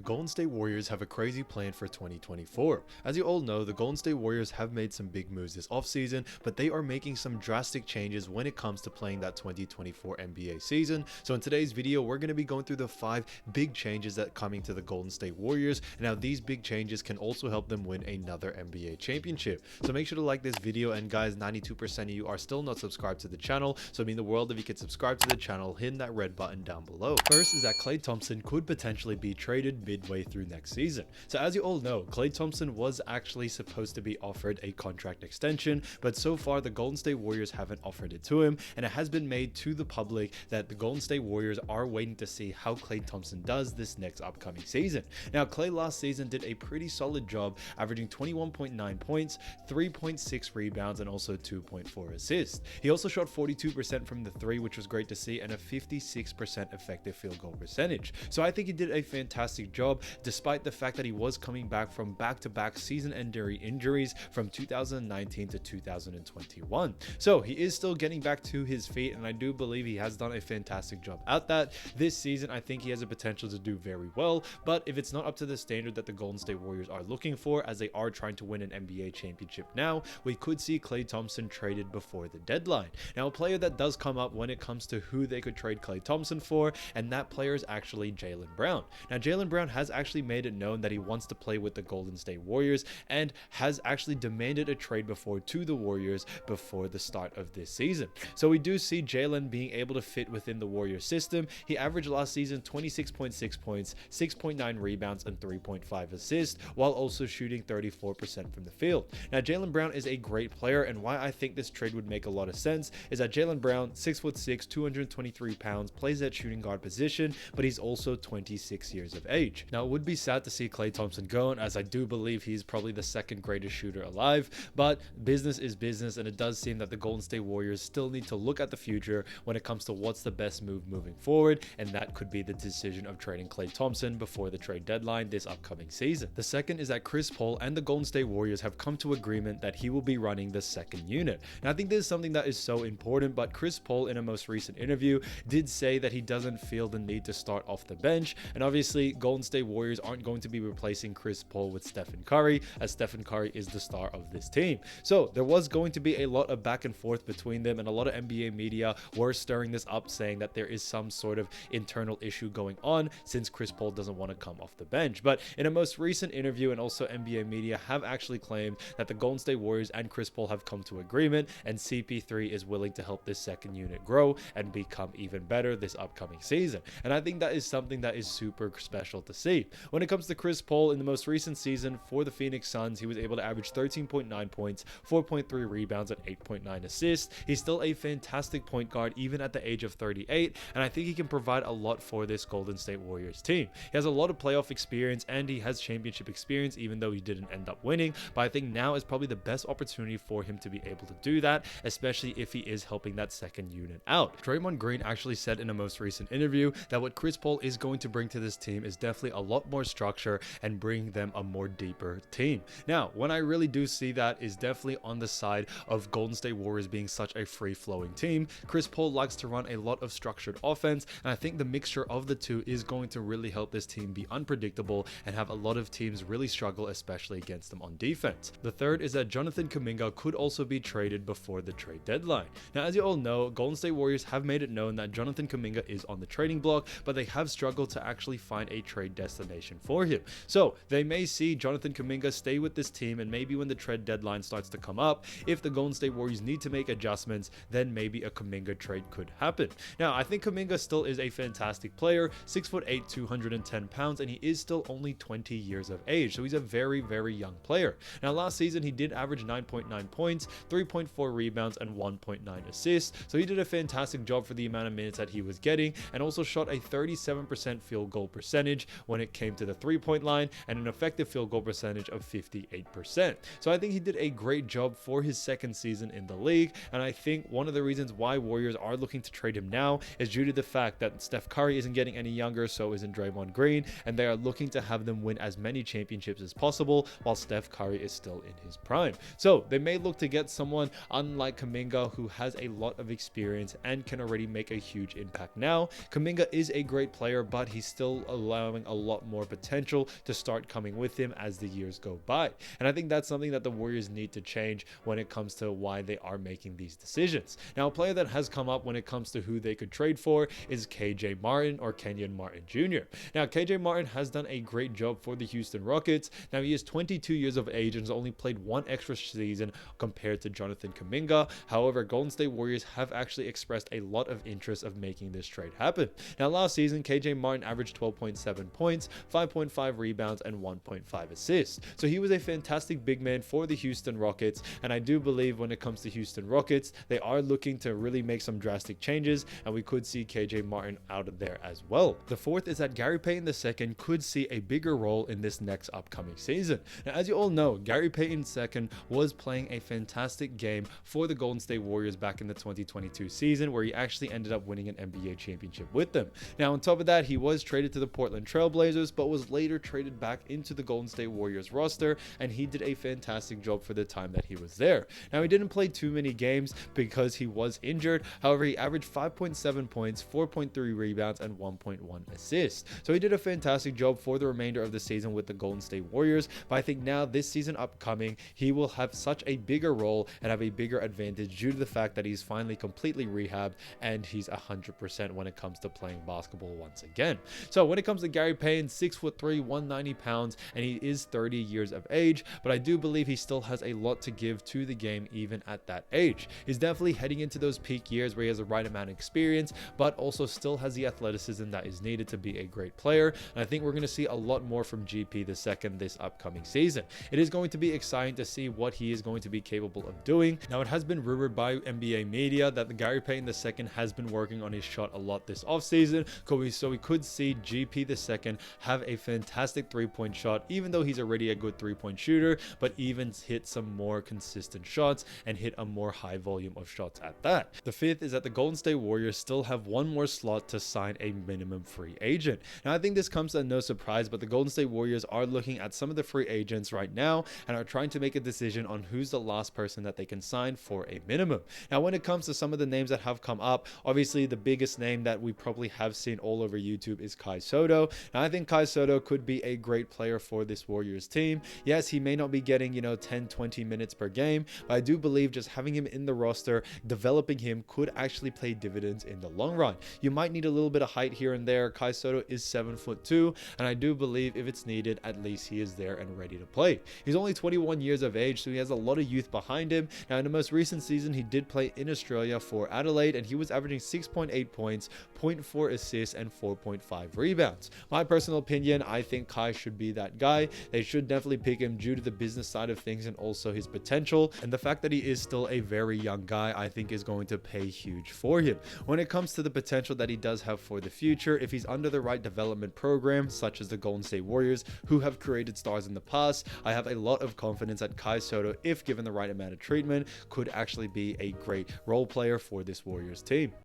Golden State Warriors have a crazy plan for 2024. As you all know, the Golden State Warriors have made some big moves this offseason, but they are making some drastic changes when it comes to playing that 2024 NBA season. So in today's video, we're going to be going through the 5 big changes that are coming to the Golden State Warriors. Now, these big changes can also help them win another NBA championship. So make sure to like this video, and guys, 92% of you are still not subscribed to the channel, so it'd mean the world if you could subscribe to the channel, hit that red button down below. First is that Klay Thompson could potentially be traded midway through next season. So as you all know, Klay Thompson was actually supposed to be offered a contract extension, but so far the Golden State Warriors haven't offered it to him, and it has been made to the public that the Golden State Warriors are waiting to see how Klay Thompson does this next upcoming season. Now, Klay last season did a pretty solid job, averaging 21.9 points, 3.6 rebounds, and also 2.4 assists. He also shot 42% from the 3, which was great to see, and a 56% effective field goal percentage. So I think he did a fantastic job, despite the fact that he was coming back from back-to-back season-ending injuries from 2019 to 2021. So he is still getting back to his feet, and I do believe he has done a fantastic job at that. This season, I think he has a potential to do very well, but if it's not up to the standard that the Golden State Warriors are looking for, as they are trying to win an NBA championship now, we could see Klay Thompson traded before the deadline. Now, a player that does come up when it comes to who they could trade Klay Thompson for, and that player is actually Jaylen Brown. Now, Jaylen Brown has actually made it known that he wants to play with the Golden State Warriors and has actually demanded a trade before to the Warriors before the start of this season. So we do see Jaylen being able to fit within the Warriors system. He averaged last season 26.6 points, 6.9 rebounds, and 3.5 assists, while also shooting 34% from the field. Now, Jaylen Brown is a great player, and why I think this trade would make a lot of sense is that Jaylen Brown, 6'6", 223 pounds, plays that shooting guard position, but he's also 26 years of age. Now, it would be sad to see Klay Thompson go, as I do believe he's probably the second greatest shooter alive, but business is business, and it does seem that the Golden State Warriors still need to look at the future when it comes to what's the best move moving forward, and that could be the decision of trading Klay Thompson before the trade deadline this upcoming season. The second is that Chris Paul and the Golden State Warriors have come to agreement that he will be running the second unit. And I think this is something that is so important, but Chris Paul in a most recent interview did say that he doesn't feel the need to start off the bench, and obviously Golden State Warriors aren't going to be replacing Chris Paul with Stephen Curry, as Stephen Curry is the star of this team. So there was going to be a lot of back and forth between them, and a lot of NBA media were stirring this up, saying that there is some sort of internal issue going on since Chris Paul doesn't want to come off the bench. But in a most recent interview, and also NBA media have actually claimed that the Golden State Warriors and Chris Paul have come to agreement, and CP3 is willing to help this second unit grow and become even better this upcoming season. And I think that is something that is super special to see. When it comes to Chris Paul, in the most recent season for the Phoenix Suns, he was able to average 13.9 points, 4.3 rebounds, and 8.9 assists. He's still a fantastic point guard even at the age of 38, and I think he can provide a lot for this Golden State Warriors team. He has a lot of playoff experience, and he has championship experience, even though he didn't end up winning, but I think now is probably the best opportunity for him to be able to do that, especially if he is helping that second unit out. Draymond Green actually said in a most recent interview that what Chris Paul is going to bring to this team is definitely a lot more structure and bring them a more deeper team. Now, when I really do see that is definitely on the side of Golden State Warriors being such a free-flowing team. Chris Paul likes to run a lot of structured offense, and I think the mixture of the two is going to really help this team be unpredictable and have a lot of teams really struggle, especially against them on defense. The third is that Jonathan Kuminga could also be traded before the trade deadline. Now, as you all know, Golden State Warriors have made it known that Jonathan Kuminga is on the trading block, but they have struggled to actually find a trade destination for him. So they may see Jonathan Kuminga stay with this team, and maybe when the trade deadline starts to come up, if the Golden State Warriors need to make adjustments, then maybe a Kuminga trade could happen. Now, I think Kuminga still is a fantastic player, 6'8", 210 pounds, and he is still only 20 years of age, so he's a very, very young player. Now, last season he did average 9.9 points, 3.4 rebounds, and 1.9 assists, so he did a fantastic job for the amount of minutes that he was getting, and also shot a 37% field goal percentage when it came to the three-point line, and an effective field goal percentage of 58%. So I think he did a great job for his second season in the league, and I think one of the reasons why Warriors are looking to trade him now is due to the fact that Steph Curry isn't getting any younger, so isn't Draymond Green, and they are looking to have them win as many championships as possible while Steph Curry is still in his prime. So they may look to get someone unlike Kuminga, who has a lot of experience and can already make a huge impact now. Kuminga is a great player, but he's still allowing a lot more potential to start coming with him as the years go by. And I think that's something that the Warriors need to change when it comes to why they are making these decisions. Now, a player that has come up when it comes to who they could trade for is KJ Martin, or Kenyon Martin Jr. Now, KJ Martin has done a great job for the Houston Rockets. Now, he is 22 years of age and has only played one extra season compared to Jonathan Kuminga. However, Golden State Warriors have actually expressed a lot of interest of making this trade happen. Now, last season, KJ Martin averaged 12.7 points, 5.5 rebounds, and 1.5 assists. So he was a fantastic big man for the Houston Rockets, and I do believe when it comes to Houston Rockets, they are looking to really make some drastic changes, and we could see KJ Martin out of there as well. The fourth is that Gary Payton II could see a bigger role in this next upcoming season. Now, as you all know, Gary Payton II was playing a fantastic game for the Golden State Warriors back in the 2022 season, where he actually ended up winning an NBA championship with them. Now, on top of that, he was traded to the Portland Trail Blazers, but was later traded back into the Golden State Warriors roster, and he did a fantastic job for the time that he was there. Now, he didn't play too many games because he was injured. However, he averaged 5.7 points, 4.3 rebounds, and 1.1 assists. So he did a fantastic job for the remainder of the season with the Golden State Warriors, but I think now this season upcoming, he will have such a bigger role and have a bigger advantage due to the fact that he's finally completely rehabbed and he's 100% when it comes to playing basketball once again. So when it comes to Gary Payton, 6'3", 190 pounds, and he is 30 years of age, but I do believe he still has a lot to give to the game even at that age. He's definitely heading into those peak years where he has the right amount of experience, but also still has the athleticism that is needed to be a great player. And I think we're going to see a lot more from GP II this upcoming season. It is going to be exciting to see what he is going to be capable of doing. Now, it has been rumored by NBA media that the Gary Payton II has been working on his shot a lot this offseason, so we could see GP II have a fantastic three-point shot, even though he's already a good three-point shooter, but even hit some more consistent shots and hit a more high volume of shots at that. The fifth is that the Golden State Warriors still have one more slot to sign a minimum free agent. Now, I think this comes as no surprise, but the Golden State Warriors are looking at some of the free agents right now and are trying to make a decision on who's the last person that they can sign for a minimum. Now, when it comes to some of the names that have come up, obviously the biggest name that we probably have seen all over YouTube is Kai Soto. Now, I think Kai Soto could be a great player for this Warriors team. Yes, he may not be getting, 10, 20 minutes per game, but I do believe just having him in the roster, developing him could actually pay dividends in the long run. You might need a little bit of height here and there. Kai Soto is 7'2", and I do believe if it's needed, at least he is there and ready to play. He's only 21 years of age, so he has a lot of youth behind him. Now, in the most recent season, he did play in Australia for Adelaide, and he was averaging 6.8 points, 0.4 assists, and 4.5 rebounds. My personal opinion, I think Kai should be that guy. They should definitely pick him due to the business side of things and also his potential, and the fact that he is still a very young guy, I think is going to pay huge for him. When it comes to the potential that he does have for the future, if he's under the right development program, such as the Golden State Warriors, who have created stars in the past, I have a lot of confidence that Kai Soto, if given the right amount of treatment, could actually be a great role player for this Warriors team.